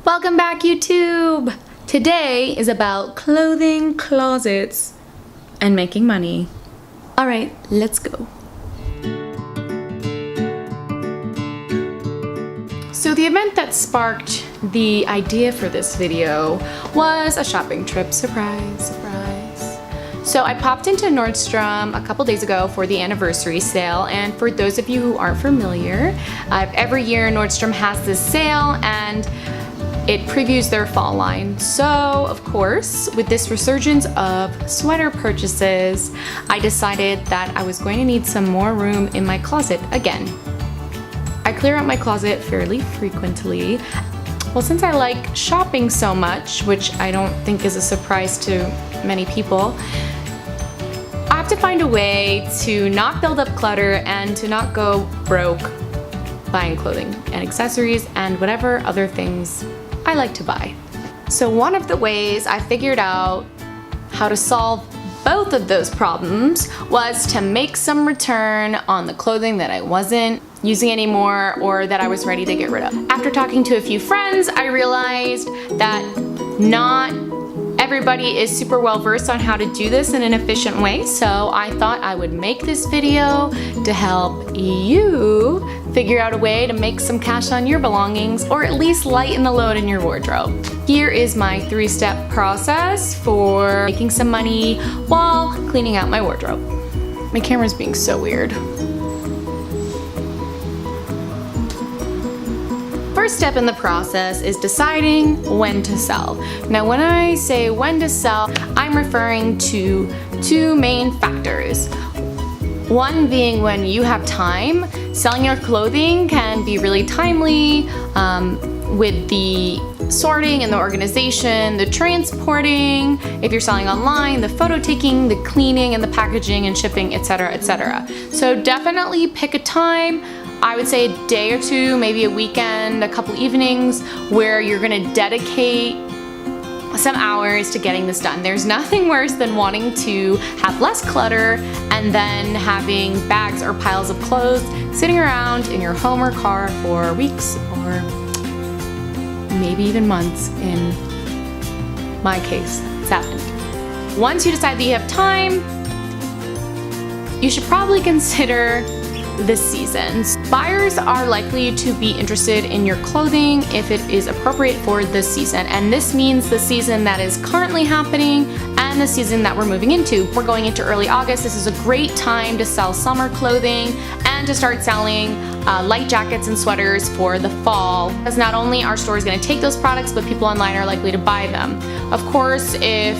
Welcome back, YouTube! Today is about clothing closets and making money. Alright, let's go. So the event that sparked the idea for this video was a shopping trip. Surprise, surprise. So I popped into Nordstrom a couple days ago for the anniversary sale, and for those of you who aren't familiar, every year Nordstrom has this sale and it previews their fall line. So, of course, with this resurgence of sweater purchases, I decided that I was going to need some more room in my closet again. I clear out my closet fairly frequently. Well, since I like shopping so much, which I don't think is a surprise to many people, I have to find a way to not build up clutter and to not go broke buying clothing and accessories and whatever other things I like to buy. So one of the ways I figured out how to solve both of those problems was to make some return on the clothing that I wasn't using anymore or that I was ready to get rid of. After talking to a few friends, I realized that not everybody is super well versed on how to do this in an efficient way, so I thought I would make this video to help you figure out a way to make some cash on your belongings, or at least lighten the load in your wardrobe. Here is my 3-step process for making some money while cleaning out my wardrobe. My camera's being so weird. First step in the process is deciding when to sell. Now, when I say when to sell, I'm referring to two main factors. One being when you have time. Selling your clothing can be really timely with the sorting and the organization, the transporting, if you're selling online, the photo taking, the cleaning and the packaging and shipping, etc., etc. So definitely pick a time. I would say a day or two, maybe a weekend, a couple evenings, where you're gonna dedicate some hours to getting this done. There's nothing worse than wanting to have less clutter and then having bags or piles of clothes sitting around in your home or car for weeks or maybe even months in my case. It's happened. Once you decide that you have time, you should probably consider the seasons. Buyers are likely to be interested in your clothing if it is appropriate for this season, and this means the season that is currently happening and the season that we're moving into. We're going into early August. This is a great time to sell summer clothing and to start selling light jackets and sweaters for the fall, because not only are stores going to take those products, but people online are likely to buy them. Of course, if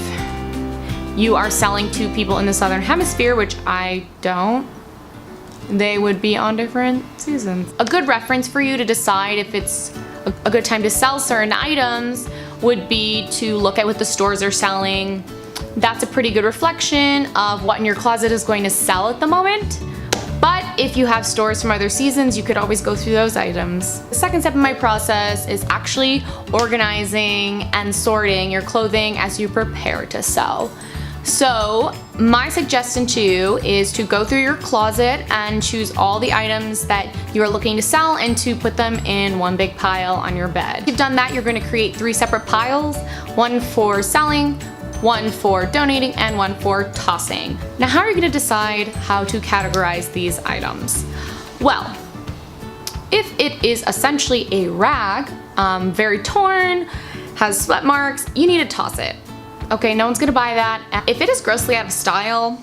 you are selling to people in the southern hemisphere, which I don't, they would be on different seasons. A good reference for you to decide if it's a good time to sell certain items would be to look at what the stores are selling. That's a pretty good reflection of what in your closet is going to sell at the moment. But if you have stores from other seasons, you could always go through those items. The second step in my process is actually organizing and sorting your clothing as you prepare to sell. So my suggestion to you is to go through your closet and choose all the items that you are looking to sell and to put them in one big pile on your bed. If you've done that, you're going to create 3 separate piles, one for selling, one for donating, and one for tossing. Now, how are you going to decide how to categorize these items? Well, if it is essentially a rag, very torn, has sweat marks, you need to toss it. Okay, no one's gonna buy that. If it is grossly out of style,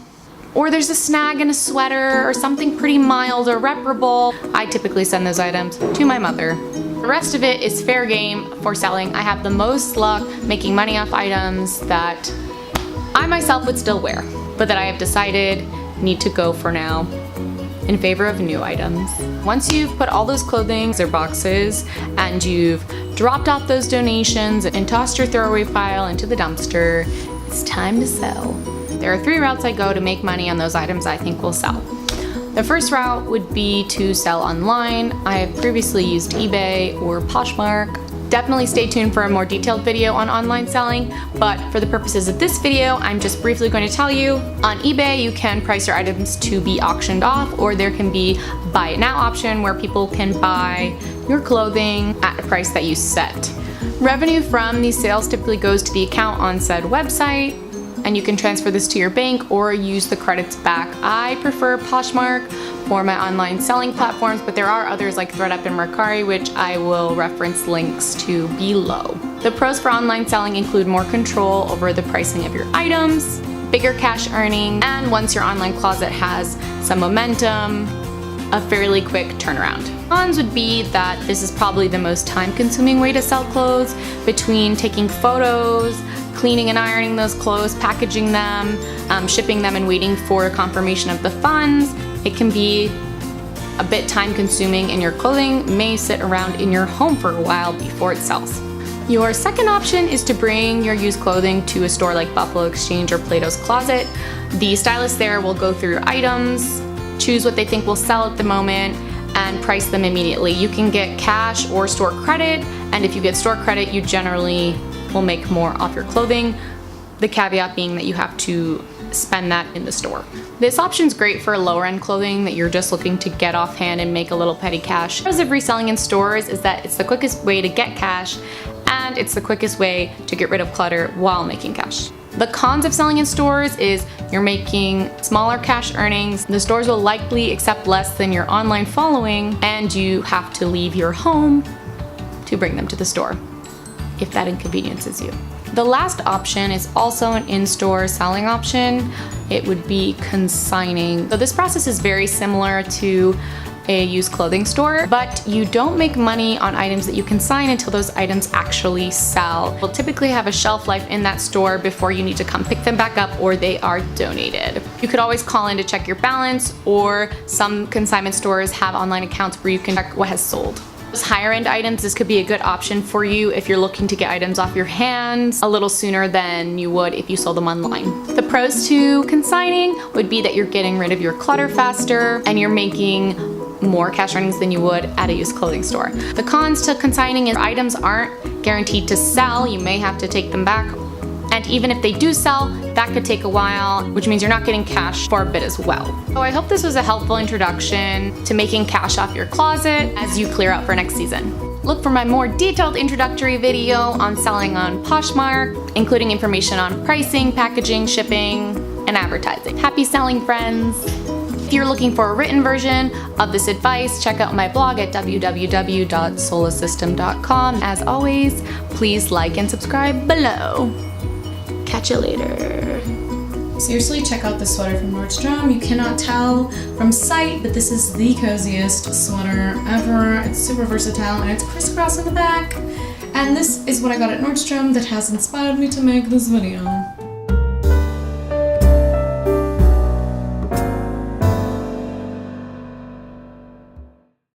or there's a snag in a sweater or something pretty mild or reparable, I typically send those items to my mother. The rest of it is fair game for selling. I have the most luck making money off items that I myself would still wear, but that I have decided need to go for now in favor of new items. Once you've put all those clothing in their boxes and you've dropped off those donations and tossed your throwaway pile into the dumpster, it's time to sell. There are 3 routes I go to make money on those items I think will sell. The first route would be to sell online. I have previously used eBay or Poshmark. Definitely stay tuned for a more detailed video on online selling, but for the purposes of this video, I'm just briefly going to tell you, on eBay you can price your items to be auctioned off, or there can be buy it now option where people can buy your clothing at a price that you set. Revenue from these sales typically goes to the account on said website, and you can transfer this to your bank or use the credits back. I prefer Poshmark for my online selling platforms, but there are others like ThredUp and Mercari, which I will reference links to below. The pros for online selling include more control over the pricing of your items, bigger cash earning, and once your online closet has some momentum, a fairly quick turnaround. Cons would be that this is probably the most time-consuming way to sell clothes, between taking photos, cleaning and ironing those clothes, packaging them, shipping them, and waiting for confirmation of the funds. It can be a bit time-consuming, and your clothing may sit around in your home for a while before it sells. Your second option is to bring your used clothing to a store like Buffalo Exchange or Plato's Closet. The stylist there will go through your items, choose what they think will sell at the moment, and price them immediately. You can get cash or store credit, and if you get store credit, you generally will make more off your clothing. The caveat being that you have to spend that in the store. This option's great for lower end clothing that you're just looking to get offhand and make a little petty cash. The pros of reselling in stores is that it's the quickest way to get cash, and it's the quickest way to get rid of clutter while making cash. The cons of selling in stores is you're making smaller cash earnings, the stores will likely accept less than your online following, and you have to leave your home to bring them to the store, if that inconveniences you. The last option is also an in-store selling option. It would be consigning. So this process is very similar to a used clothing store, but you don't make money on items that you consign until those items actually sell. You'll typically have a shelf life in that store before you need to come pick them back up or they are donated. You could always call in to check your balance, or some consignment stores have online accounts where you can check what has sold. Those higher end items, this could be a good option for you if you're looking to get items off your hands a little sooner than you would if you sold them online. The pros to consigning would be that you're getting rid of your clutter faster and you're making more cash earnings than you would at a used clothing store. The cons to consigning is items aren't guaranteed to sell. You may have to take them back. And even if they do sell, that could take a while, which means you're not getting cash for a bit as well. So I hope this was a helpful introduction to making cash off your closet as you clear out for next season. Look for my more detailed introductory video on selling on Poshmark, including information on pricing, packaging, shipping, and advertising. Happy selling, friends! If you're looking for a written version of this advice, check out my blog at www.solasystem.com. As always, please like and subscribe below. Catch you later. Seriously, check out this sweater from Nordstrom. You cannot tell from sight, but this is the coziest sweater ever. It's super versatile and it's crisscross in the back. And this is what I got at Nordstrom that has inspired me to make this video.